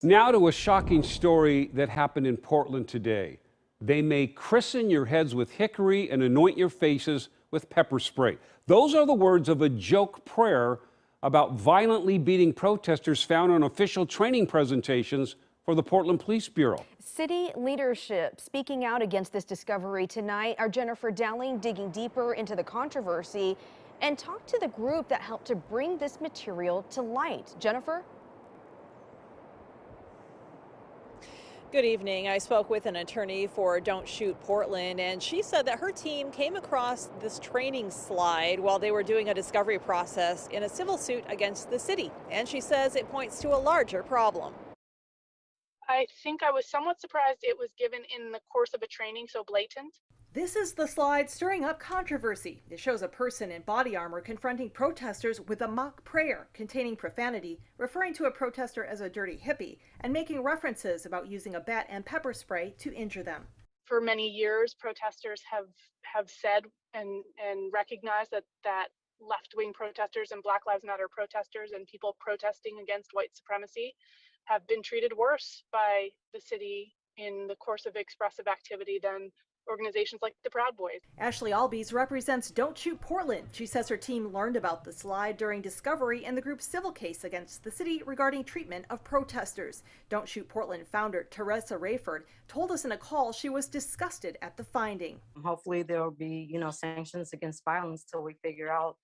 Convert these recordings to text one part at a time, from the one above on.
Now to a shocking story that happened in Portland today. They may christen your heads with hickory and anoint your faces with pepper spray. Those are the words of a joke prayer about violently beating protesters found on official training presentations for the Portland Police Bureau. City leadership speaking out against this discovery tonight. Our Jennifer Dowling digging deeper into the controversy and talked to the group that helped to bring this material to light. Jennifer? Good evening. I spoke with an attorney for Don't Shoot Portland, and she said that her team came across this training slide while they were doing a discovery process in a civil suit against the city. And she says it points to a larger problem. I think I was somewhat surprised it was given in the course of a training so blatant. This is the slide stirring up controversy. It shows a person in body armor confronting protesters with a mock prayer containing profanity, referring to a protester as a dirty hippie, and making references about using a bat and pepper spray to injure them. For many years, protesters have said and recognized that left-wing protesters and Black Lives Matter protesters and people protesting against white supremacy have been treated worse by the city in the course of expressive activity than organizations like the Proud Boys. Ashley Albies represents Don't Shoot Portland. She says her team learned about the slide during discovery in the group's civil case against the city regarding treatment of protesters. Don't Shoot Portland founder Teresa Rayford told us in a call she was disgusted at the finding. Hopefully there will be, sanctions against violence till we figure out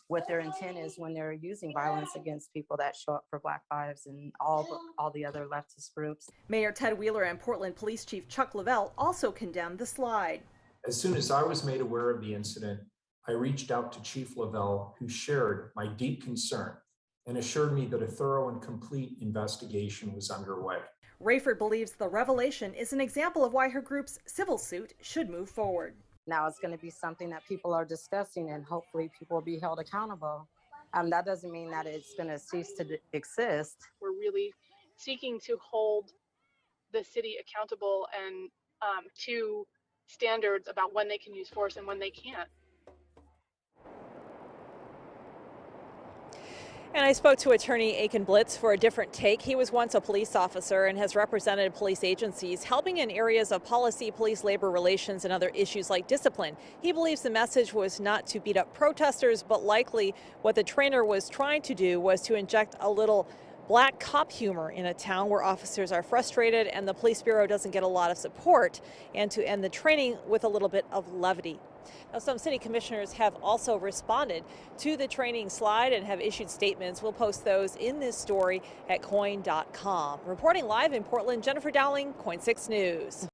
what their intent is when they're using violence against people that show up for Black Lives and all the other leftist groups. Mayor Ted Wheeler and Portland Police Chief Chuck Lavelle also condemned the slide. As soon as I was made aware of the incident, I reached out to Chief Lavelle, who shared my deep concern and assured me that a thorough and complete investigation was underway. Rayford believes the revelation is an example of why her group's civil suit should move forward. Now it's going to be something that people are discussing, and hopefully people will be held accountable. That doesn't mean that it's going to cease to exist. We're really seeking to hold the city accountable and to standards about when they can use force and when they can't. And I spoke to attorney Aiken Blitz for a different take. He was once a police officer and has represented police agencies, helping in areas of policy, police labor relations, and other issues like discipline. He believes the message was not to beat up protesters, but likely what the trainer was trying to do was to inject a little black cop humor in a town where officers are frustrated and the police bureau doesn't get a lot of support, and to end the training with a little bit of levity. Now, some city commissioners have also responded to the training slide and have issued statements. We'll post those in this story at KOIN.com. Reporting live in Portland, Jennifer Dowling, KOIN 6 News.